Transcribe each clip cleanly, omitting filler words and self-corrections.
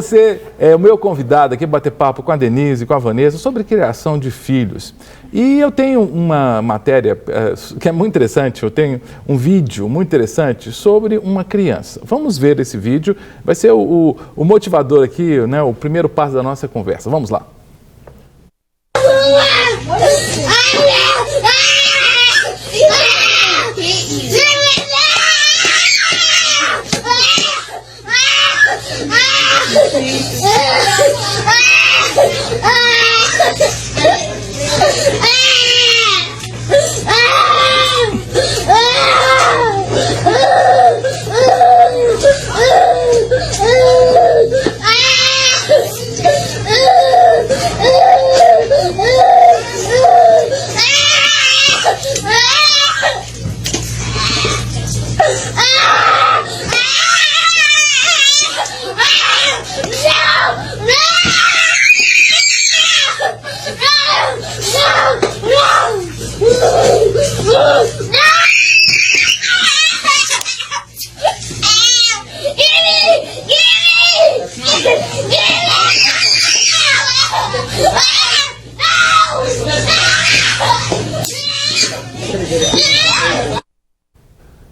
você é o meu convidado aqui, bater papo com a Denise e com a Vanessa sobre criação de filhos. E eu tenho uma matéria que é muito interessante, eu tenho um vídeo muito interessante sobre uma criança. Vamos ver esse vídeo, vai ser o motivador aqui, né, o primeiro passo da nossa conversa. Vamos lá.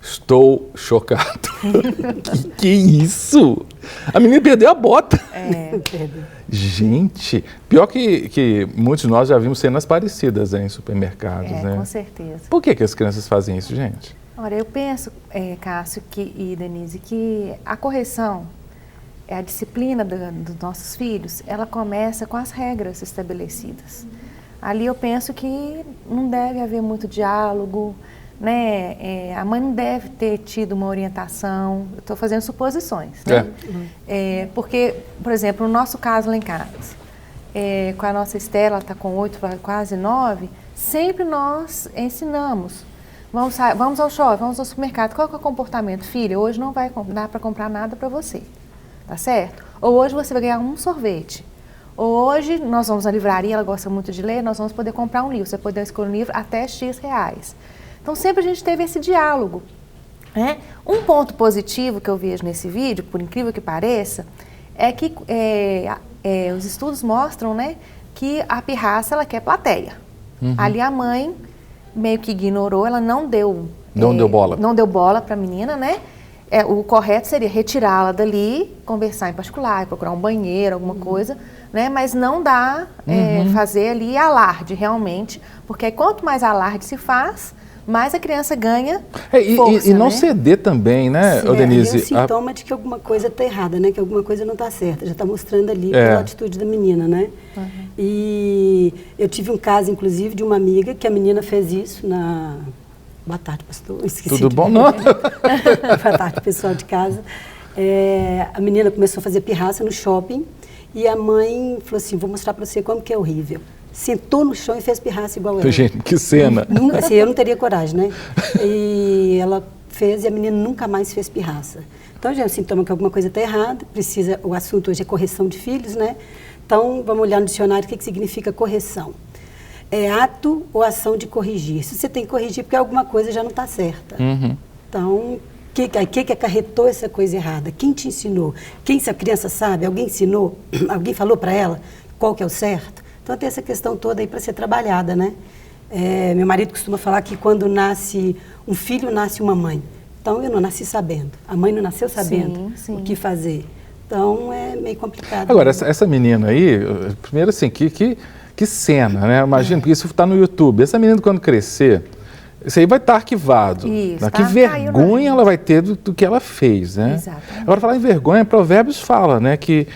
Estou chocado. Que isso? A menina perdeu a bota. Perdeu. Gente, pior que muitos de nós já vimos cenas parecidas em supermercados, né? Com certeza. Por que as crianças fazem isso, gente? Olha, eu penso, Cássio e Denise, que a correção, a disciplina dos nossos filhos, ela começa com as regras estabelecidas. Ali eu penso que não deve haver muito diálogo, né? A mãe não deve ter tido uma orientação, eu estou fazendo suposições, né? Porque, por exemplo, no nosso caso lá em casa, com a nossa Estela, ela está com 8, quase 9, sempre nós ensinamos. Vamos ao shopping, vamos ao supermercado. Qual que é o comportamento? Filha, hoje não vai dar para comprar nada para você, tá certo? Ou hoje você vai ganhar um sorvete. Ou hoje nós vamos na livraria, ela gosta muito de ler, nós vamos poder comprar um livro. Você poder escolher um livro até X reais. Então sempre a gente teve esse diálogo, né? Um ponto positivo que eu vejo nesse vídeo, por incrível que pareça, é que os estudos mostram, né, que a pirraça ela quer plateia. Ali a mãe meio que ignorou, ela não deu bola. Não deu bola para a menina, né? O correto seria retirá-la dali, conversar em particular, procurar um banheiro, alguma coisa, né? Mas não dá fazer ali alarde realmente, porque quanto mais alarde se faz, mais a criança ganha força, e não, né? ceder também, né, Denise? É um sintoma de que alguma coisa está errada, né? Que alguma coisa não está certa. Já está mostrando ali pela atitude da menina, né? E eu tive um caso, inclusive, de uma amiga que a menina fez isso na... Boa tarde, pastor. Esqueci. Tudo bom? Não. Boa tarde, pessoal de casa. A menina começou a fazer pirraça no shopping e a mãe falou assim, vou mostrar para você como que é horrível. Sentou no chão e fez pirraça igual ela. Gente, que cena. Assim, eu não teria coragem, né? E ela fez e a menina nunca mais fez pirraça. Então já é um sintoma que alguma coisa está errada, o assunto hoje é correção de filhos, né? Então vamos olhar no dicionário o que significa correção. É ato ou ação de corrigir. Se você tem que corrigir porque alguma coisa já não está certa. Então, o que acarretou essa coisa errada? Quem te ensinou? Se a criança sabe? Alguém ensinou? Alguém falou para ela qual que é o certo? Então tem essa questão toda aí para ser trabalhada, né? Meu marido costuma falar que quando nasce um filho, nasce uma mãe. Então eu não nasci sabendo. A mãe não nasceu sabendo o que fazer. Então é meio complicado. Agora, essa menina aí, primeiro assim, que cena, né? Imagina, porque isso está no YouTube. Essa menina, quando crescer, isso aí vai estar arquivado. Isso, Que vergonha ela vai ter do que ela fez, né? Exatamente. Agora, falar em vergonha, Provérbios fala, né? Que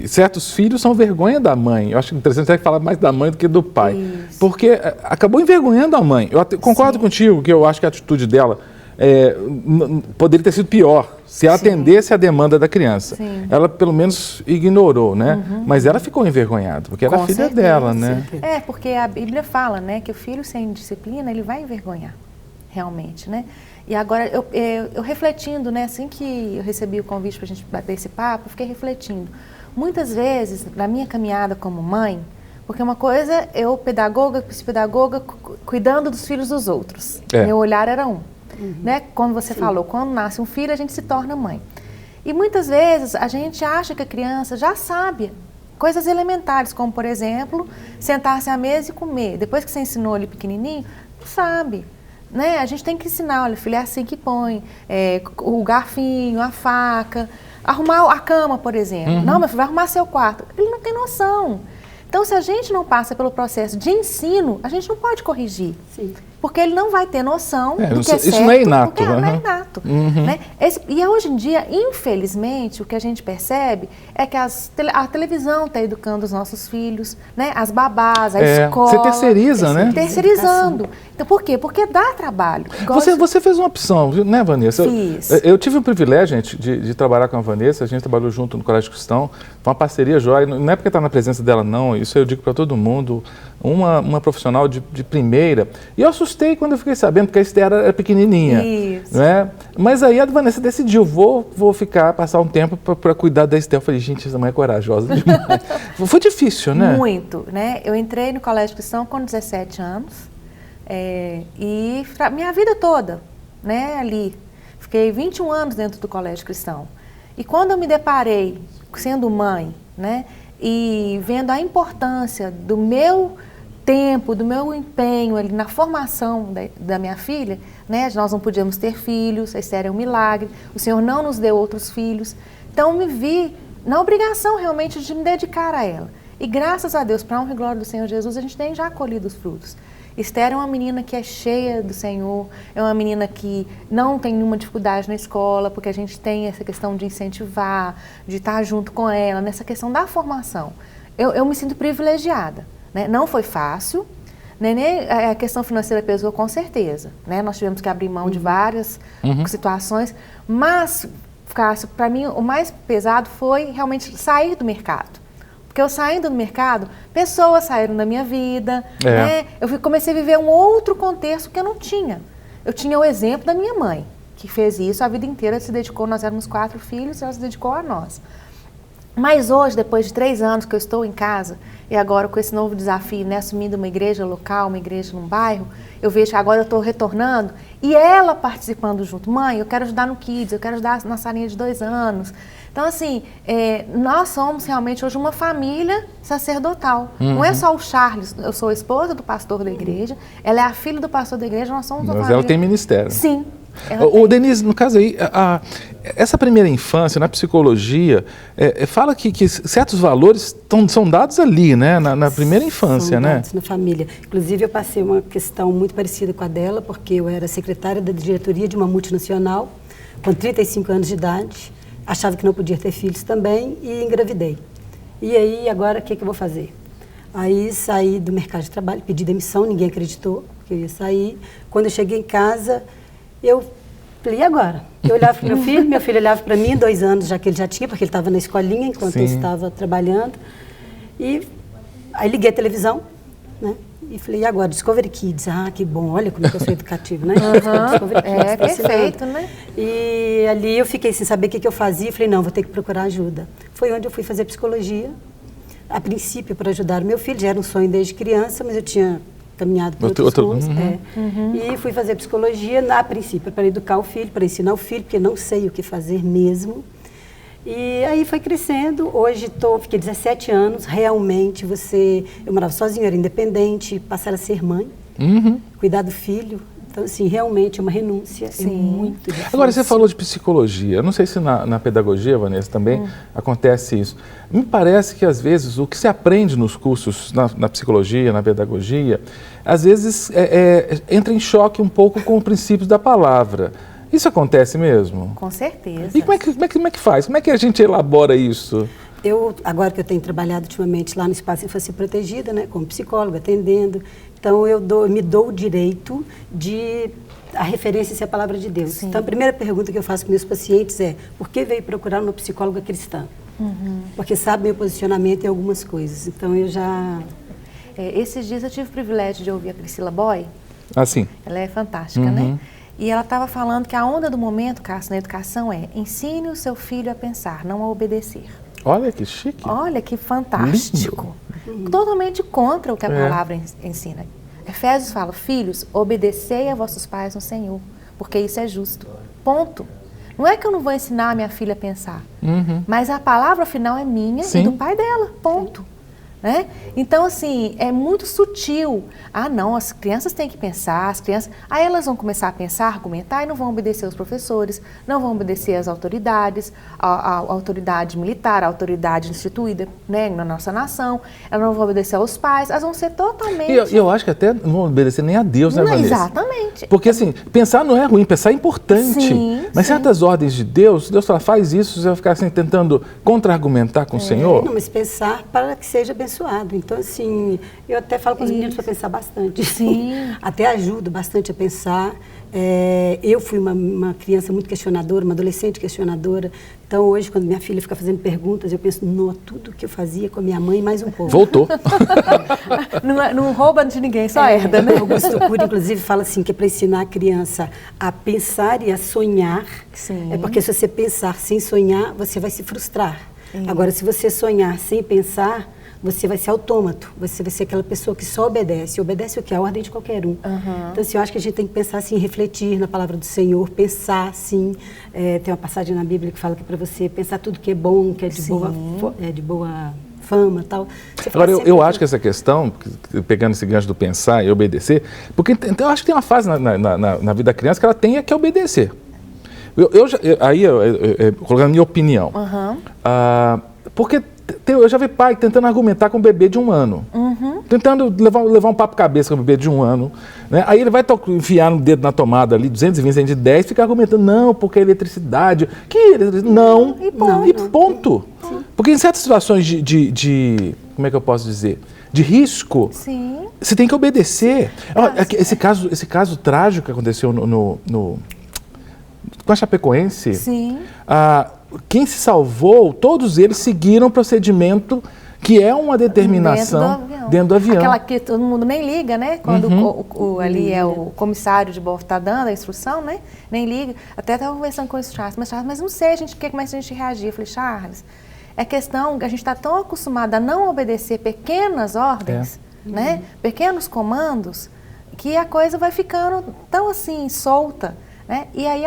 certos filhos são vergonha da mãe. Eu acho interessante até falar mais da mãe do que do pai. Isso. Porque acabou envergonhando a mãe. Eu concordo contigo que eu acho que a atitude dela poderia ter sido pior se ela atendesse à demanda da criança. Ela, pelo menos, ignorou, né? Mas ela ficou envergonhada, porque era a filha dela, né? Porque a Bíblia fala, né, que o filho sem disciplina, ele vai envergonhar, realmente, né? E agora, eu refletindo, né, assim que eu recebi o convite para a gente bater esse papo, eu fiquei refletindo. Muitas vezes, na minha caminhada como mãe, porque uma coisa, eu pedagoga, psicopedagoga, cuidando dos filhos dos outros. Meu olhar era um. Né? Como você falou, quando nasce um filho, a gente se torna mãe. E muitas vezes a gente acha que a criança já sabe coisas elementares, como, por exemplo, sentar-se à mesa e comer. Depois que você ensinou ele pequenininho, não sabe. Né? A gente tem que ensinar, olha, filho, é assim que põe, o garfinho, a faca, arrumar a cama, por exemplo. Não, meu filho, vai arrumar seu quarto. Ele não tem noção. Então, se a gente não passa pelo processo de ensino, a gente não pode corrigir. Sim. Porque ele não vai ter noção do que é certo. Isso não é inato. Não é inato. Né? E hoje em dia, infelizmente, o que a gente percebe é que a televisão está educando os nossos filhos, né? As babás, a escola. Você terceiriza, né? Terceirizando. Então, por quê? Porque dá trabalho. Você fez uma opção, né, Vanessa? Fiz. Eu tive o privilégio, gente, de trabalhar com a Vanessa, a gente trabalhou junto no Colégio Cristão, foi uma parceria jóia, não é porque está na presença dela, não, isso eu digo para todo mundo, uma profissional de primeira. E eu assustei quando eu fiquei sabendo, porque a Esther era pequenininha. Isso. Né? Mas aí a Vanessa decidiu, vou passar um tempo para cuidar da Esther. Eu falei, gente, essa mãe é corajosa demais. Foi difícil, né? Muito, né? Eu entrei no Colégio Cristão com 17 anos. E minha vida toda, né, ali, fiquei 21 anos dentro do Colégio Cristão. E quando eu me deparei, sendo mãe, né, e vendo a importância do meu tempo, do meu empenho ali na formação da minha filha, né, nós não podíamos ter filhos, a Esther é um milagre, o Senhor não nos deu outros filhos, então eu me vi na obrigação realmente de me dedicar a ela. E graças a Deus, para a honra e glória do Senhor Jesus, a gente tem já colhido os frutos. Esther é uma menina que é cheia do Senhor, é uma menina que não tem nenhuma dificuldade na escola, porque a gente tem essa questão de incentivar, de estar junto com ela, nessa questão da formação. Eu me sinto privilegiada, né? Não foi fácil, né? Nem a questão financeira pesou com certeza, né? Nós tivemos que abrir mão de várias situações, mas, Cássio, para mim o mais pesado foi realmente sair do mercado. Porque eu saindo do mercado, pessoas saíram da minha vida, né? Eu comecei a viver um outro contexto que eu não tinha. Eu tinha o exemplo da minha mãe, que fez isso a vida inteira, se dedicou, nós éramos 4 filhos, ela se dedicou a nós. Mas hoje, depois de 3 anos que eu estou em casa, e agora com esse novo desafio, né, assumindo uma igreja local, uma igreja num bairro, eu vejo que agora eu estou retornando, e ela participando junto. Mãe, eu quero ajudar no Kids, eu quero ajudar na salinha de 2 anos. Então, assim, nós somos realmente hoje uma família sacerdotal. Não é só o Charles, eu sou a esposa do pastor da igreja, ela é a filha do pastor da igreja, nós somos uma família. Mas ela tem ministério. Sim. Denise, no caso aí, essa primeira infância, na psicologia, fala que certos valores são dados ali, né? Na primeira infância, né? São dados na família. Inclusive, eu passei uma questão muito parecida com a dela, porque eu era secretária da diretoria de uma multinacional, com 35 anos de idade, achava que não podia ter filhos também e engravidei. E aí, agora, o que eu vou fazer? Aí, saí do mercado de trabalho, pedi demissão, ninguém acreditou que eu ia sair. Quando eu cheguei em casa, eu falei, e agora? Eu olhava para meu filho olhava para mim, 2 anos já que ele já tinha, porque ele estava na escolinha enquanto eu estava trabalhando. E aí liguei a televisão, né? E falei, e agora? Discovery Kids. Ah, que bom, olha como eu sou educativa, né? Discovery Kids, perfeito, né? E ali eu fiquei sem saber o que eu fazia. Falei, não, vou ter que procurar ajuda. Foi onde eu fui fazer psicologia, a princípio para ajudar o meu filho. Já era um sonho desde criança, mas eu tinha caminhado por outros rumos. E fui fazer psicologia, a princípio, para educar o filho, para ensinar o filho, porque não sei o que fazer mesmo. E aí foi crescendo, hoje fiquei 17 anos, realmente eu morava sozinha, era independente, passar a ser mãe, cuidar do filho. Então, assim, realmente é uma renúncia, é muito difícil. Agora, você falou de psicologia, eu não sei se na pedagogia, Vanessa, também acontece isso. Me parece que, às vezes, o que se aprende nos cursos, na psicologia, na pedagogia, às vezes entra em choque um pouco com os princípios da palavra. Isso acontece mesmo? Com certeza. E como é que faz? Como é que a gente elabora isso? Agora que eu tenho trabalhado ultimamente lá no Espaço Infância Protegida, né, como psicóloga, atendendo, então me dou o direito de a referência ser a palavra de Deus. Sim. Então, a primeira pergunta que eu faço com meus pacientes é, por que veio procurar uma psicóloga cristã? Porque sabe meu posicionamento em algumas coisas. Então, eu já... esses dias eu tive o privilégio de ouvir a Priscila Boy. Ah, sim. Ela é fantástica, né? E ela estava falando que a onda do momento, Cássio, na educação ensine o seu filho a pensar, não a obedecer. Olha que chique. Olha que fantástico. Totalmente contra o que a palavra ensina. Efésios fala, filhos, obedecei a vossos pais no Senhor, porque isso é justo. Ponto. Não é que eu não vou ensinar a minha filha a pensar, mas a palavra final é minha e do pai dela, ponto. Né? Então, assim, é muito sutil. Ah, não, as crianças têm que pensar, as crianças... Aí elas vão começar a pensar, argumentar e não vão obedecer aos professores, não vão obedecer às autoridades, a autoridade militar, a autoridade instituída, né, na nossa nação, elas não vão obedecer aos pais, elas vão ser totalmente... E eu acho que até não vão obedecer nem a Deus, né, Vanessa? Exatamente. Porque, assim, pensar não é ruim, pensar é importante. Sim, mas certas ordens de Deus fala, faz isso, você vai ficar assim, tentando contra-argumentar com o Senhor. Não, mas pensar para que seja abençoado. Então, assim, eu até falo com os meninos para pensar bastante. Sim. Até ajudo bastante a pensar. Eu fui uma criança muito questionadora, uma adolescente questionadora. Então, hoje, quando minha filha fica fazendo perguntas, eu penso, não, tudo que eu fazia com a minha mãe, mais um pouco. Voltou. Não rouba de ninguém, só herda, né? Augusto Cury, inclusive, fala assim, que é para ensinar a criança a pensar e a sonhar. Sim. É porque se você pensar sem sonhar, você vai se frustrar. Agora, se você sonhar sem pensar, você vai ser autômato, você vai ser aquela pessoa que só obedece. Obedece o que? A ordem de qualquer um. Então, assim, eu acho que a gente tem que pensar assim, refletir na palavra do Senhor, pensar assim. Tem uma passagem na Bíblia que fala que é para você pensar tudo que é bom, que é de boa fama e tal. Agora, eu acho que essa questão, pegando esse gancho do pensar e obedecer, porque então, eu acho que tem uma fase na vida da criança que ela tem que obedecer. Colocando a minha opinião, porque eu já vi pai tentando argumentar com um bebê de 1 ano, tentando levar um papo cabeça com um bebê de 1 ano, né? Aí ele vai enfiar um dedo na tomada ali, 220, 110, fica argumentando, não, porque a eletricidade, não, e ponto. Porque em certas situações como é que eu posso dizer, de risco, você tem que obedecer. Esse caso trágico que aconteceu com a Chapecoense, quem se salvou, todos eles seguiram o procedimento que é uma determinação dentro do avião. Aquela que todo mundo nem liga, né? Quando ali é o comissário de bordo está dando a instrução, né? Nem liga. Até estava conversando com o Charles, mas não sei como é que a gente reagir. Eu falei, Charles, é questão que a gente está tão acostumado a não obedecer pequenas ordens, né? Pequenos comandos, que a coisa vai ficando tão assim, solta. Né? E aí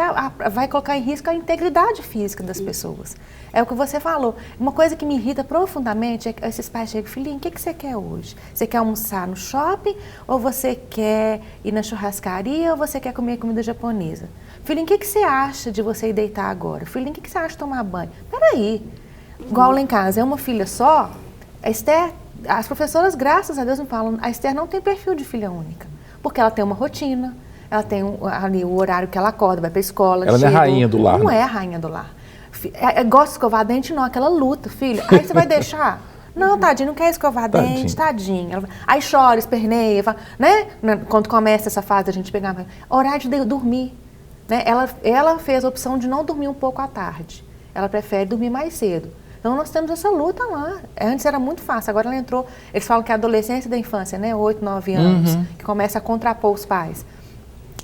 vai colocar em risco a integridade física das pessoas. É o que você falou. Uma coisa que me irrita profundamente é que esses pais chegam, filhinho, o que você quer hoje? Você quer almoçar no shopping ou você quer ir na churrascaria ou você quer comer comida japonesa? Filhinho, o que você acha de você ir deitar agora? Filhinho, o que você acha de tomar banho? Peraí, igual lá em casa, é uma filha só, a Esther, as professoras, graças a Deus, me falam, a Esther não tem perfil de filha única, porque ela tem uma rotina. Ela tem ali o horário que ela acorda, vai para a escola. Ela não é a rainha do lar. Não é a rainha do lar. Gosta de escovar dente, não. Aquela luta, filho. Aí você vai deixar? Não, tadinho, não quer escovar dente, tadinho. Aí chora, esperneia, né? Quando começa essa fase, a gente pegar... Horário de dormir. Né? Ela fez a opção de não dormir um pouco à tarde. Ela prefere dormir mais cedo. Então, nós temos essa luta lá. Antes era muito fácil, agora ela entrou... Eles falam que é a adolescência da infância, né? 8, 9 anos, que começa a contrapor os pais.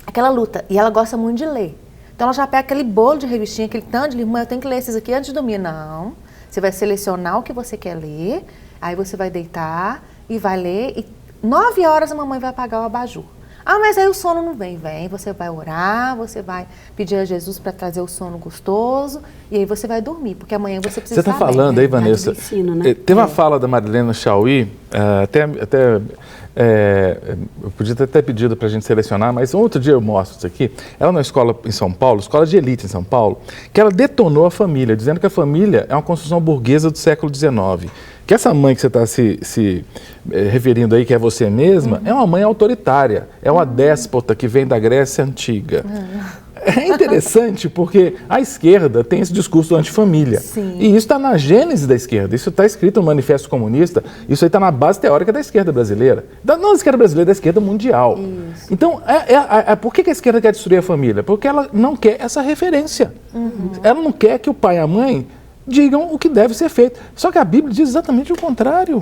Aquela luta. E ela gosta muito de ler. Então, ela já pega aquele bolo de revistinha, aquele tanto de livro. Mãe, eu tenho que ler esses aqui antes de dormir. Não. Você vai selecionar o que você quer ler, aí você vai deitar e vai ler. E 9 horas a mamãe vai apagar o abajur. Ah, mas aí o sono não vem. Vem, você vai orar, você vai pedir a Jesus para trazer o sono gostoso e aí você vai dormir, porque amanhã você precisa estar bem. Você está falando aí, Vanessa, ensino, né? Teve uma fala da Marilena Chauí, eu podia ter até pedido para a gente selecionar, mas outro dia eu mostro isso aqui. Ela numa escola em São Paulo, escola de elite em São Paulo, que ela detonou a família, dizendo que a família é uma construção burguesa do século XIX. Que essa mãe que você está se referindo aí, que é você mesma, é uma mãe autoritária, é uma déspota que vem da Grécia Antiga. É interessante porque a esquerda tem esse discurso antifamília. Sim. E isso está na gênese da esquerda, isso está escrito no Manifesto Comunista, isso aí está na base teórica da esquerda brasileira. Não da esquerda brasileira, da esquerda mundial. Isso. Então, por que a esquerda quer destruir a família? Porque ela não quer essa referência. Ela não quer que o pai e a mãe digam o que deve ser feito. Só que a Bíblia diz exatamente o contrário.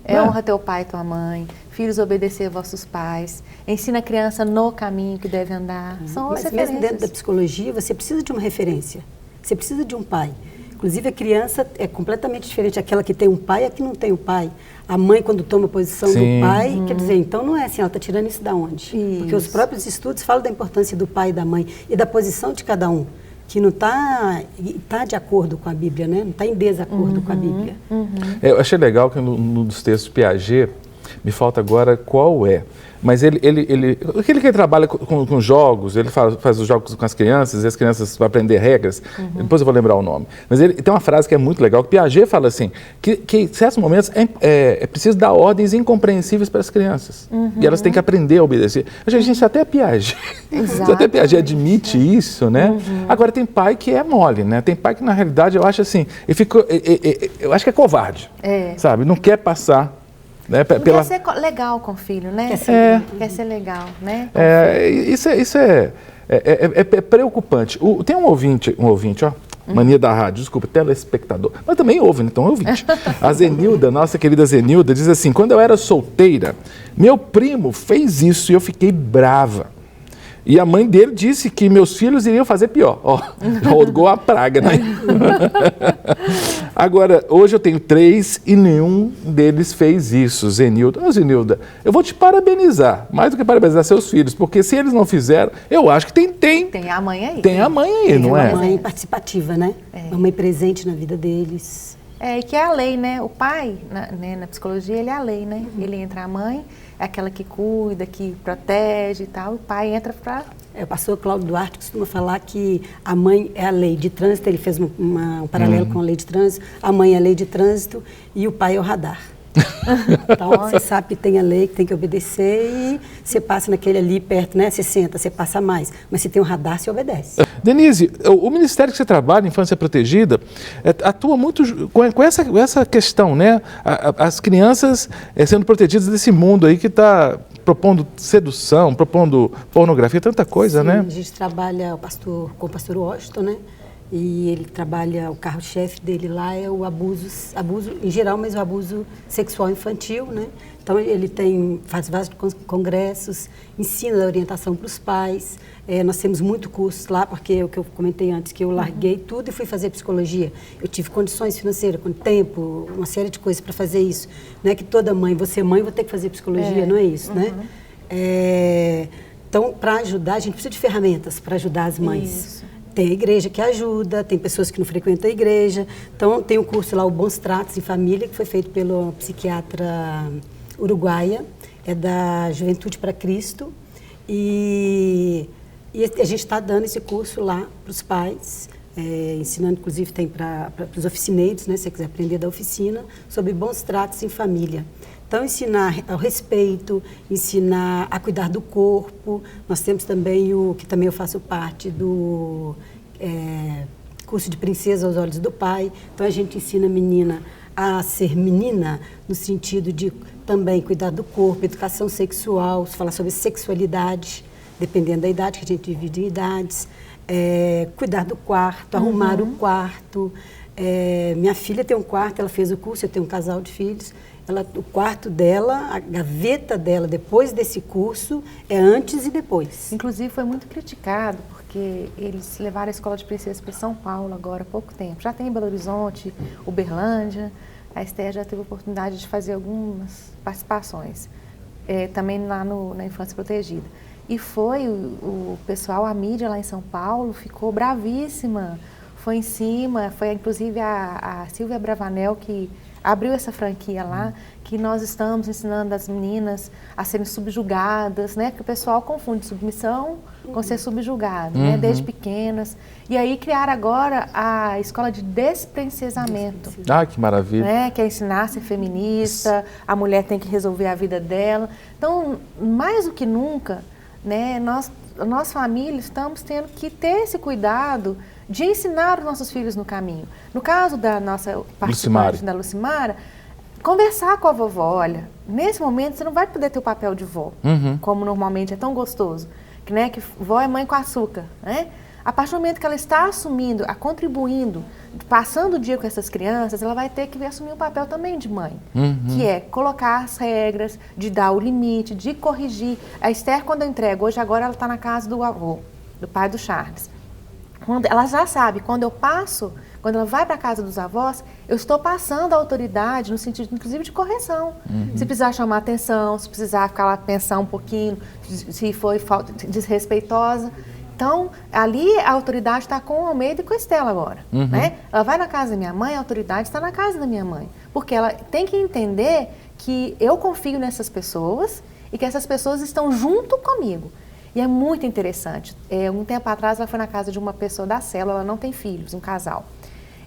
Honra teu pai e tua mãe, filhos obedecer a vossos pais, ensina a criança no caminho que deve andar. São as referências. Mas mesmo dentro da psicologia, você precisa de uma referência, você precisa de um pai. Inclusive a criança é completamente diferente, aquela que tem um pai e a que não tem o pai. A mãe, quando toma a posição do pai, quer dizer, então não é assim, ela está tirando isso da onde? Porque os próprios estudos falam da importância do pai e da mãe e da posição de cada um. que não está de acordo com a Bíblia, né? Não está em desacordo com a Bíblia. Eu achei legal que no dos textos de Piaget, me falta agora qual é, mas aquele que trabalha com jogos, ele faz os jogos com as crianças, e as crianças vão aprender regras, depois eu vou lembrar o nome. Mas ele tem uma frase que é muito legal, que Piaget fala assim, que em certos momentos é preciso dar ordens incompreensíveis para as crianças, e elas têm que aprender a obedecer. Gente, até Piaget, até Piaget admite isso, né? Agora tem pai que é mole, né? Tem pai que na realidade eu acho assim, eu acho que é covarde, sabe? Não quer passar. Né, quer ser legal com o filho, né? Quer ser legal, né? Isso é preocupante. Tem um ouvinte, ó, mania da rádio, desculpa, telespectador, mas também ouve, então é ouvinte. A Zenilda, nossa querida Zenilda, diz assim, quando eu era solteira, meu primo fez isso e eu fiquei brava. E a mãe dele disse que meus filhos iriam fazer pior. Ó, jogou a praga, né? Agora, hoje eu tenho 3 e nenhum deles fez isso, Zenilda. Zenilda, eu vou te parabenizar, mais do que parabenizar seus filhos, porque se eles não fizeram, eu acho que tem a mãe aí. Tem a mãe aí, não é? Uma mãe participativa, né? Uma mãe presente na vida deles. E que é a lei, né? O pai, na psicologia, ele é a lei, né? Ele entra a mãe, é aquela que cuida, que protege e tal. O pai entra para... O pastor Cláudio Duarte costuma falar que a mãe é a lei de trânsito, ele fez um paralelo com a lei de trânsito, a mãe é a lei de trânsito e o pai é o radar. Então, você sabe que tem a lei, que tem que obedecer e você passa naquele ali perto, né? Você senta, você passa mais. Mas se tem um radar, você obedece. Denise, o Ministério que você trabalha, Infância Protegida, atua muito com essa questão, né? As crianças sendo protegidas desse mundo aí que está propondo sedução, propondo pornografia, tanta coisa, Sim, né? A gente trabalha com o pastor Washington, né? E ele trabalha, o carro-chefe dele lá é o abuso em geral, mas o abuso sexual infantil, né? Então ele faz vários congressos, ensina a orientação para os pais. Nós temos muito curso lá, porque o que eu comentei antes, que eu larguei tudo e fui fazer psicologia. Eu tive condições financeiras, com tempo, uma série de coisas para fazer isso. Não é que toda mãe, você mãe, vou ter que fazer psicologia, não é isso, né? Então, para ajudar, a gente precisa de ferramentas para ajudar as mães. Isso. Tem a igreja que ajuda, tem pessoas que não frequentam a igreja. Então, tem o curso lá, o Bons Tratos em Família, que foi feito pelo psiquiatra uruguaia, é da Juventude para Cristo. E a gente está dando esse curso lá para os pais, ensinando, inclusive tem para os oficineiros, né, se você quiser aprender da oficina, sobre bons tratos em família. Então, ensinar ao respeito, ensinar a cuidar do corpo. Nós temos também que também eu faço parte do curso de princesa aos olhos do pai. Então, a gente ensina a menina a ser menina, no sentido de também cuidar do corpo, educação sexual, falar sobre sexualidade, dependendo da idade, que a gente divide em idades, cuidar do quarto, arrumar o quarto. Minha filha tem um quarto, ela fez o curso, eu tenho um casal de filhos. O quarto dela, a gaveta dela, depois desse curso, é antes e depois. Inclusive, foi muito criticado, porque eles levaram a escola de princesa para São Paulo agora há pouco tempo. Já tem em Belo Horizonte, Uberlândia. A Esther já teve a oportunidade de fazer algumas participações, também lá na Infância Protegida. E foi o pessoal, a mídia lá em São Paulo, ficou bravíssima. Foi em cima, foi inclusive a Silvia Bravanel que abriu essa franquia lá, que nós estamos ensinando as meninas a serem subjugadas, né? Porque o pessoal confunde submissão com ser subjugado, né? Desde pequenas. E aí criaram agora a escola de desprincesamento. Ah, que maravilha. Né? Que é ensinar a ser feminista, a mulher tem que resolver a vida dela. Então, mais do que nunca, né? Nós famílias estamos tendo que ter esse cuidado de ensinar os nossos filhos no caminho. No caso da nossa participante, da Lucimara, conversar com a vovó, olha, nesse momento você não vai poder ter o papel de vó, como normalmente é tão gostoso, que vó é mãe com açúcar, né? A partir do momento que ela está assumindo, contribuindo, passando o dia com essas crianças, ela vai ter que assumir um papel também de mãe, que é colocar as regras, de dar o limite, de corrigir. A Esther, quando eu entrego, agora ela está na casa do avô, do pai do Charles. Ela já sabe, quando ela vai para a casa dos avós, eu estou passando a autoridade no sentido, inclusive, de correção. Se precisar chamar atenção, se precisar ficar lá pensar um pouquinho, se foi falta desrespeitosa, Então, ali a autoridade está com o Almeida e com a Estela agora, né? Ela vai na casa da minha mãe, a autoridade está na casa da minha mãe. Porque ela tem que entender que eu confio nessas pessoas e que essas pessoas estão junto comigo. E é muito interessante. Um tempo atrás, ela foi na casa de uma pessoa da célula, ela não tem filhos, um casal.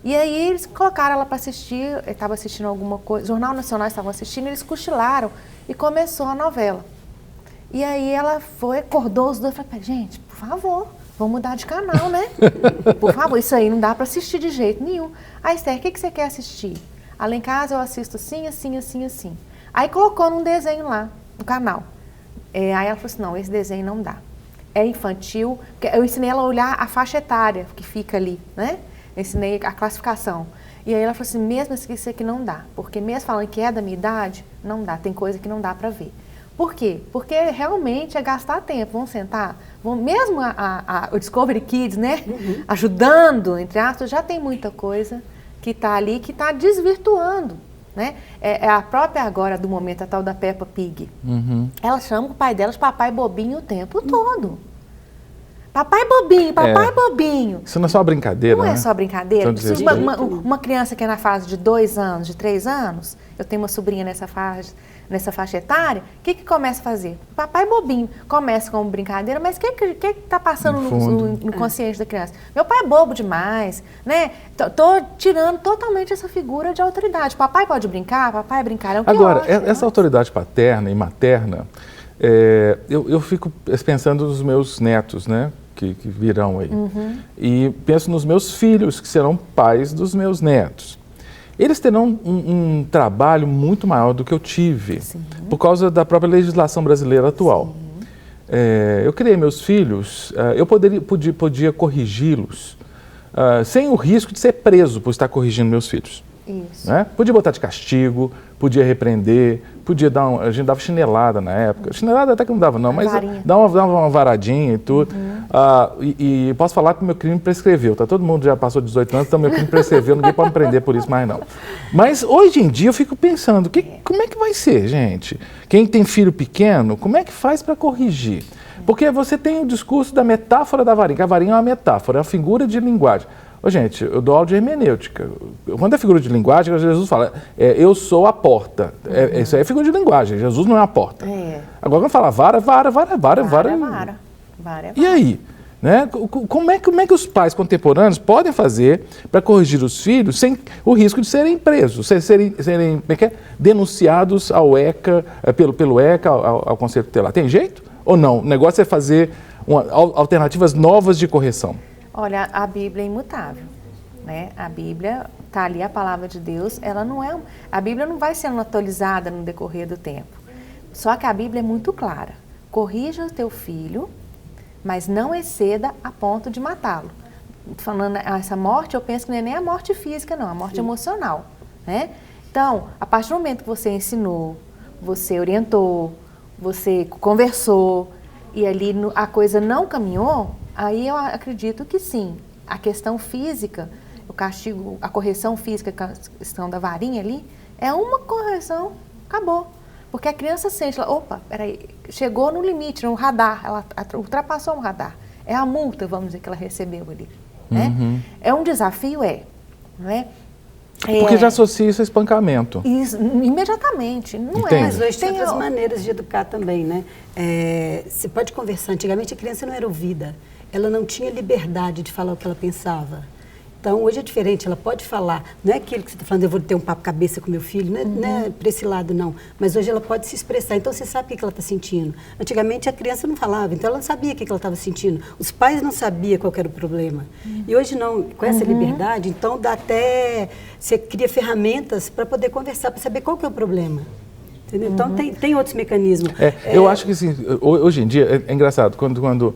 E aí eles colocaram ela para assistir, estava assistindo alguma coisa, Jornal Nacional estavam assistindo, eles cochilaram e começou a novela. E aí ela foi, acordou os dois e falou, gente, por favor, vamos mudar de canal, né? Por favor, isso aí não dá para assistir de jeito nenhum. Aí, Esther, o que você quer assistir? Lá em casa eu assisto assim, assim, assim, assim. Aí colocou num desenho lá, no canal. Aí ela falou assim, não, esse desenho não dá. É infantil, eu ensinei ela a olhar a faixa etária que fica ali, né? Eu ensinei a classificação. E aí ela falou assim, mesmo isso aqui não dá, porque mesmo falando que é da minha idade, não dá, tem coisa que não dá para ver. Por quê? Porque realmente é gastar tempo, vamos sentar, mesmo o Discovery Kids, né, ajudando, entre aspas, já tem muita coisa que está ali, que está desvirtuando, né? É a própria agora do momento, a tal da Peppa Pig. Ela chama o pai dela de papai bobinho o tempo todo. Papai bobinho, papai bobinho. Isso não é só brincadeira, não né? Não é só brincadeira. Uma criança que é na fase de 2 anos, de 3 anos, eu tenho uma sobrinha nessa faixa etária, o que começa a fazer? Papai bobinho. Começa como brincadeira, mas o que está passando no consciente da criança? Meu pai é bobo demais, né? Tô tirando totalmente essa figura de autoridade. Papai pode brincar, papai é brincar. Agora, essa autoridade paterna e materna, eu fico pensando nos meus netos, né? Que virão aí. E penso nos meus filhos, que serão pais dos meus netos. Eles terão um trabalho muito maior do que eu tive, por causa da própria legislação brasileira atual. Eu criei meus filhos, eu podia corrigi-los sem o risco de ser preso por estar corrigindo meus filhos. Isso. Né? Podia botar de castigo, podia repreender, podia dar a gente dava chinelada na época. Chinelada até que não dava não, mas dava uma varadinha e tudo. E posso falar que o meu crime prescreveu, tá? Todo mundo já passou de 18 anos, então meu crime prescreveu, ninguém pode me prender por isso mais não. Mas hoje em dia eu fico pensando, como é que vai ser, gente? Quem tem filho pequeno, como é que faz para corrigir? Porque você tem o discurso da metáfora da varinha, que a varinha é uma metáfora, é uma figura de linguagem. Gente, eu dou aula de hermenêutica. Quando é figura de linguagem, Jesus fala, eu sou a porta. Isso aí é figura de linguagem, Jesus não é a porta. Agora, quando fala vara. E aí? Né? Como é que os pais contemporâneos podem fazer para corrigir os filhos sem o risco de serem presos, serem denunciados ao ECA, pelo ECA, ao Conselho Tutelar? Tem jeito? Ou não? O negócio é fazer alternativas novas de correção. Olha, a Bíblia é imutável, né? A Bíblia está ali, a palavra de Deus, a Bíblia não vai sendo atualizada no decorrer do tempo. Só que a Bíblia é muito clara. Corrija o teu filho, mas não exceda a ponto de matá-lo. Falando essa morte, eu penso que não é nem a morte física, não, a morte emocional, né? Então, a partir do momento que você ensinou, você orientou, você conversou e ali a coisa não caminhou, aí eu acredito que sim, a questão física, o castigo, a correção física, a questão da varinha ali, é uma correção, acabou. Porque a criança sente, opa, peraí, chegou no limite, no radar, ela ultrapassou um radar. É a multa, vamos dizer, que ela recebeu ali. Né? É um desafio, não é? Porque já associa isso a espancamento. Isso, imediatamente, não Entende? Mas hoje tem outras maneiras de educar também, né? Você pode conversar. Antigamente a criança não era ouvida. Ela não tinha liberdade de falar o que ela pensava. Então, hoje é diferente, ela pode falar. Não é aquilo que você está falando, eu vou ter um papo cabeça com meu filho, não é para esse lado, não. Mas hoje ela pode se expressar, então você sabe o que ela está sentindo. Antigamente a criança não falava, então ela não sabia o que ela estava sentindo. Os pais não sabiam qual era o problema. E hoje não, com essa liberdade, então dá até... Você cria ferramentas para poder conversar, para saber qual que é o problema. Entendeu? Então tem outros mecanismos. Eu acho que assim, hoje em dia, é engraçado, quando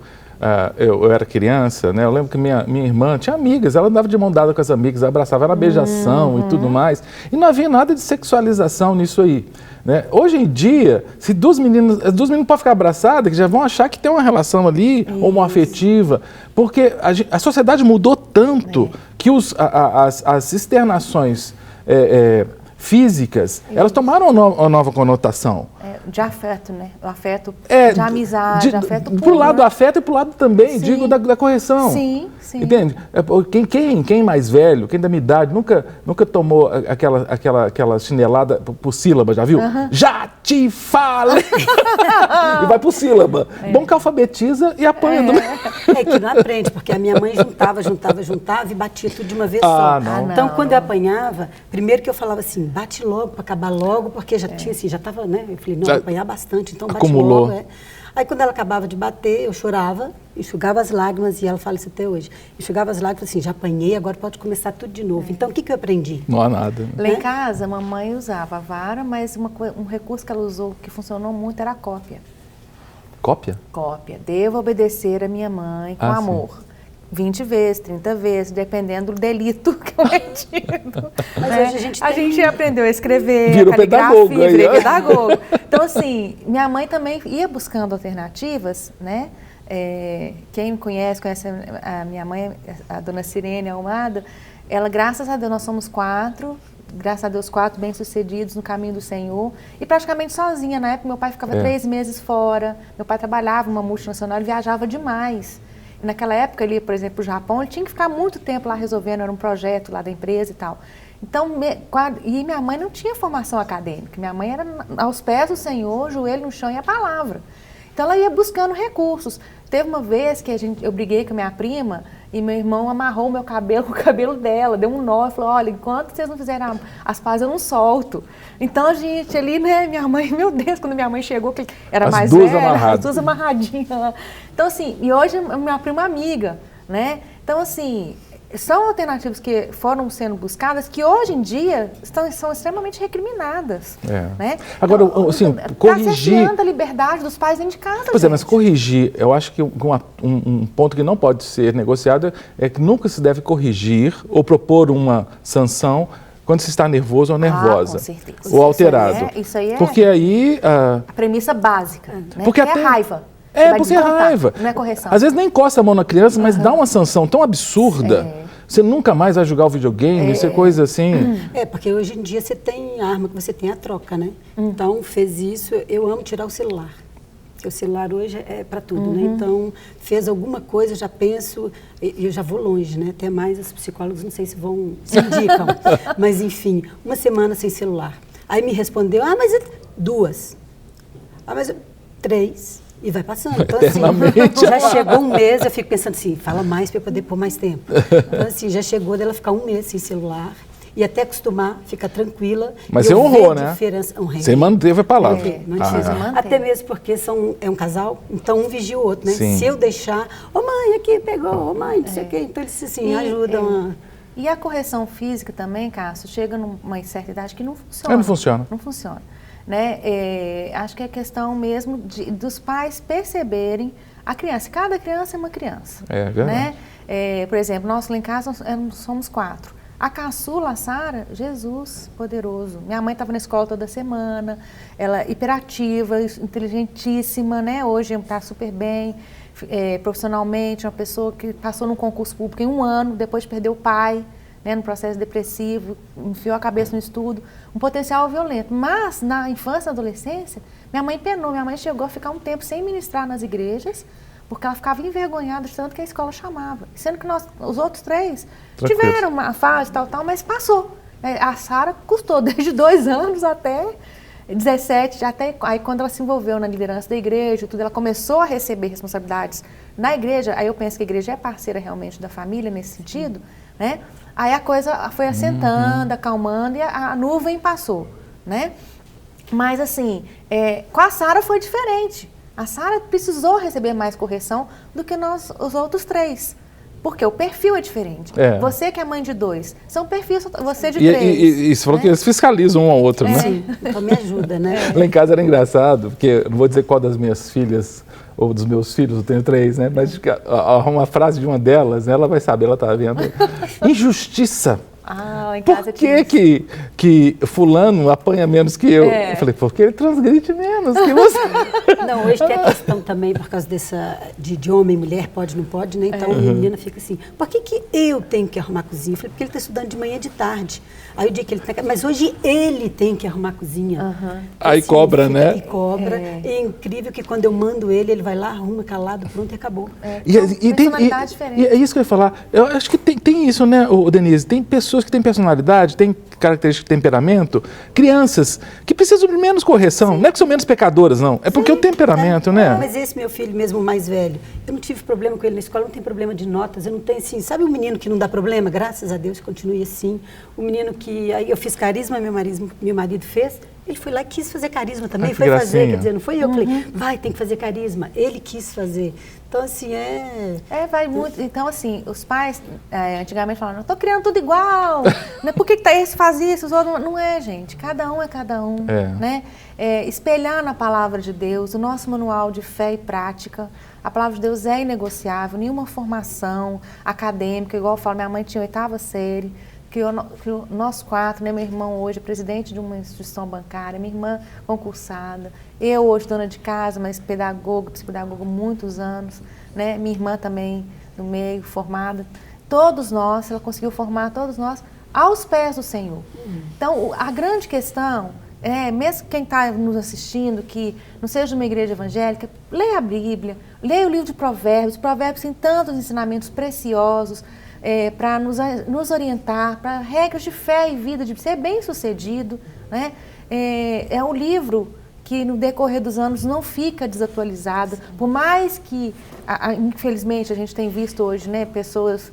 eu era criança, né, eu lembro que minha irmã tinha amigas, ela andava de mão dada com as amigas, abraçava, era beijação e tudo mais, e não havia nada de sexualização nisso aí. Né? Hoje em dia, se duas meninas podem ficar abraçadas, que já vão achar que tem uma relação ali, homoafetiva, porque a sociedade mudou tanto que as externações físicas, elas tomaram uma nova conotação. De afeto, né? O afeto É, de amizade, afeto puro. Pro lado do afeto e pro lado também, Sim. digo, da correção. Sim, sim. Entende? Quem mais velho, quem da minha idade, nunca tomou aquela chinelada por sílaba, já viu? Já te falei! E vai por sílaba. Bom que alfabetiza e apanha. É que não aprende, porque a minha mãe juntava e batia tudo de uma vez só. Não. Então, quando eu apanhava, primeiro que eu falava assim, bate logo para acabar logo, porque já tinha assim, já estava, né? Eu falei, não, Já vou apanhar bastante, então bate acumulou. logo. Aí quando ela acabava de bater, eu chorava, enxugava as lágrimas, e ela fala isso até hoje. Enxugava as lágrimas assim, já apanhei, agora pode começar tudo de novo. Então, o que eu aprendi? Não há nada. Lá em casa, a mamãe usava a vara, mas um recurso que ela usou que funcionou muito era a cópia. Cópia? Cópia. Devo obedecer a minha mãe com Ah, amor. 20 vezes, 30 vezes, dependendo do delito cometido. Mas hoje a gente aprendeu a escrever, Virou a caligrafia, pedagogo aí, virei ó. pedagogo. Então, assim, minha mãe também ia buscando alternativas, né? Quem me conhece a minha mãe, a dona Sirene Almada, ela, graças a Deus, nós somos 4, graças a Deus, 4 bem-sucedidos no caminho do Senhor, e praticamente sozinha. Na época, meu pai ficava 3 meses fora, meu pai trabalhava numa multinacional, ele viajava demais. E naquela época, ele, por exemplo, o Japão, ele tinha que ficar muito tempo lá resolvendo, era um projeto lá da empresa e tal. Então, e minha mãe não tinha formação acadêmica, minha mãe era aos pés do Senhor, joelho no chão e a palavra. Então, ela ia buscando recursos. Teve uma vez que eu briguei com a minha prima e meu irmão amarrou o meu cabelo com o cabelo dela, deu um nó e falou, olha, enquanto vocês não fizerem as pazes, eu não solto. Então, a gente ali, né, minha mãe, meu Deus, quando minha mãe chegou, que era As mais duas velha, amarradas. as duas amarradinhas lá. Então, assim, e hoje minha prima assim, né? Então, assim, são alternativas que foram sendo buscadas que hoje em dia são extremamente recriminadas. Né? Agora, assim, corrigir... Está cerceando a liberdade dos pais dentro de casa, Pois é, mas corrigir, eu acho que um ponto que não pode ser negociado é que nunca se deve corrigir ou propor uma sanção quando se está nervoso ou nervosa. Com certeza. Ou alterado. Isso aí é porque aí... a premissa básica, né? Porque é raiva. Porque é raiva. Não é correção. Às vezes nem encosta a mão na criança, mas dá uma sanção tão absurda. Você nunca mais vai jogar o videogame, isso é coisa assim... porque hoje em dia você tem arma, que você tem a troca, né? Então, fez isso, eu amo tirar o celular. Porque o celular hoje é para tudo, né? Então, fez alguma coisa, já penso, e eu já vou longe, né? Até mais os psicólogos, não sei se indicam. Mas, enfim, 1 semana sem celular. Aí me respondeu, mas 2. Mas 3. E vai passando. Então, assim, já chegou 1 mês, eu fico pensando assim, fala mais para eu poder pôr mais tempo. Então, assim, já chegou dela ficar 1 mês sem celular. E até acostumar, fica tranquila. Mas você honrou, né? Honrei. Você manteve a palavra. Até mesmo porque é um casal, então um vigia o outro, né? Sim. Se eu deixar, mãe, aqui pegou, mãe, não sei o quê. Então eles assim, ajudam E a correção física também, Cássio, chega numa certa idade que não funciona. Não funciona. Não funciona. Né? Acho que é questão mesmo dos pais perceberem a criança. Cada criança é uma criança. É verdade. Né? Por exemplo, nós lá em casa somos 4. A caçula, a Sara, Jesus poderoso. Minha mãe estava na escola toda semana, ela hiperativa, inteligentíssima, né? Hoje está super bem, profissionalmente, uma pessoa que passou num concurso público em 1 ano, depois perdeu o pai, né, no processo depressivo, enfiou a cabeça no estudo, um potencial violento. Mas, na infância e adolescência, minha mãe penou, minha mãe chegou a ficar um tempo sem ministrar nas igrejas, porque ela ficava envergonhada de tanto que a escola chamava. Sendo que os outros 3 tiveram uma fase tal, mas passou. A Sara custou desde 2 anos até 17, aí quando ela se envolveu na liderança da igreja, tudo, ela começou a receber responsabilidades na igreja, aí eu penso que a igreja é parceira realmente da família nesse sentido, né? Aí a coisa foi assentando, acalmando e a nuvem passou, né? Mas assim, com a Sara foi diferente. A Sara precisou receber mais correção do que os outros 3. Porque o perfil é diferente. Você que é mãe de 2, são perfis, você de 3. E você falou que eles fiscalizam um ao outro, né? Sim, então me ajuda, né? Lá em casa era engraçado, porque eu não vou dizer qual das minhas filhas ou dos meus filhos, eu tenho 3, né? Mas uma frase de uma delas, ela vai saber, ela está vendo. Injustiça. Ah, em Por casa que fulano apanha menos que eu? Eu falei, porque ele transgride menos que você. Não, hoje tem a questão também, por causa de homem e mulher, pode, não pode, né? Então a menina fica assim, por que eu tenho que arrumar a cozinha? Eu falei, porque ele está estudando de manhã e de tarde. Aí o dia que ele tá, mas hoje ele tem que arrumar a cozinha. Aí assim, cobra, né? E cobra. É incrível que quando eu mando ele vai lá, arruma, calado, pronto e acabou. Personalidade diferente. E é isso que eu ia falar. Eu acho que tem isso, né, Denise? Tem pessoas que têm personalidade, têm característica de temperamento, crianças que precisam de menos correção. Sim. Não é que são menos pecadoras, não. É porque o temperamento, né? Mas esse meu filho mesmo, mais velho, eu não tive problema com ele na escola, não tem problema de notas, eu não tenho assim, sabe o menino que não dá problema? Graças a Deus, continue assim. O menino que, aí eu fiz carisma, meu marido fez, ele foi lá e quis fazer carisma também, foi gracinha. fazer, quer dizer, não foi eu que falei, vai, tem que fazer carisma. Ele quis fazer. Então, assim, vai muito. Então, assim, os pais antigamente falavam, eu tô criando tudo igual, né? Por que esse faz isso, os outros não é, gente. Cada um é cada um, né? Espelhar na palavra de Deus, o nosso manual de fé e prática. A palavra de Deus é inegociável, nenhuma formação acadêmica, igual eu falo, minha mãe tinha 8ª série, que nós 4, né, meu irmão hoje é presidente de uma instituição bancária, minha irmã concursada, eu hoje dona de casa, mas psicopedagoga muitos anos, né, minha irmã também no meio, formada. Todos nós, ela conseguiu formar todos nós aos pés do Senhor. Então, a grande questão mesmo quem está nos assistindo, que não seja uma igreja evangélica, leia a Bíblia, leia o livro de Provérbios. Provérbios tem tantos ensinamentos preciosos para nos orientar, para regras de fé e vida, de ser bem-sucedido, né? É um livro que no decorrer dos anos não fica desatualizado, por mais que, infelizmente, a gente tem visto hoje, né, pessoas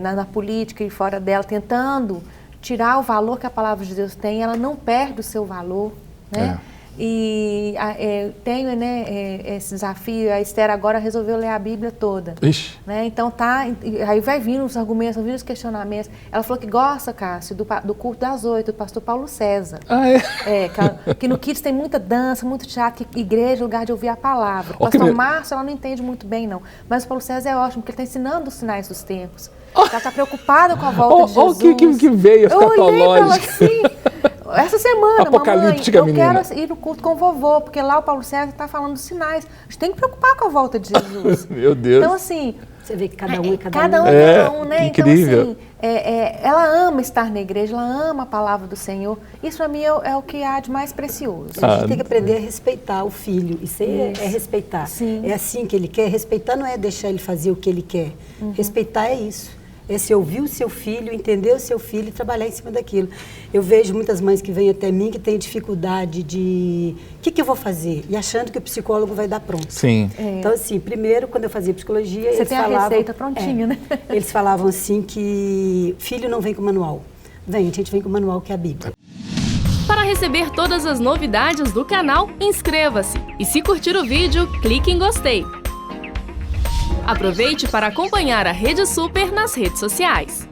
na política e fora dela tentando tirar o valor que a palavra de Deus tem, ela não perde o seu valor, né? E tenho, né, esse desafio, a Esther agora resolveu ler a Bíblia toda. Né? Então aí vai vindo os argumentos, vai vindo os questionamentos. Ela falou que gosta, Cássio, do culto das 8, do pastor Paulo César. Que no Kids tem muita dança, muito teatro, que igreja é lugar de ouvir a palavra. O pastor Márcio, ela não entende muito bem, não. Mas o Paulo César é ótimo, porque ele está ensinando os sinais dos tempos. Ela está preocupada com a volta de Jesus. Olha que veio escatológica. Assim, essa semana, apocalíptica, mamãe, eu quero ir no culto com o vovô, porque lá o Paulo César está falando dos sinais. A gente tem que preocupar com a volta de Jesus. Meu Deus. Então, assim... Você vê que cada um é cada um. Cada um é cada um, né? Incrível. Então, assim, ela ama estar na igreja, ela ama a palavra do Senhor. Isso, para mim, é o que há de mais precioso. A gente tem que aprender a respeitar o filho. Isso é respeitar. Sim. É assim que ele quer. Respeitar não é deixar ele fazer o que ele quer. Respeitar é isso. É se ouvir o seu filho, entender o seu filho e trabalhar em cima daquilo. Eu vejo muitas mães que vêm até mim que têm dificuldade de... O que eu vou fazer? E achando que o psicólogo vai dar pronto. Sim. Então, assim, primeiro, quando eu fazia psicologia, Você tem a receita prontinha, né? Eles falavam assim que filho não vem com manual. A gente vem com o manual que é a Bíblia. Para receber todas as novidades do canal, inscreva-se. E se curtir o vídeo, clique em gostei. Aproveite para acompanhar a Rede Super nas redes sociais.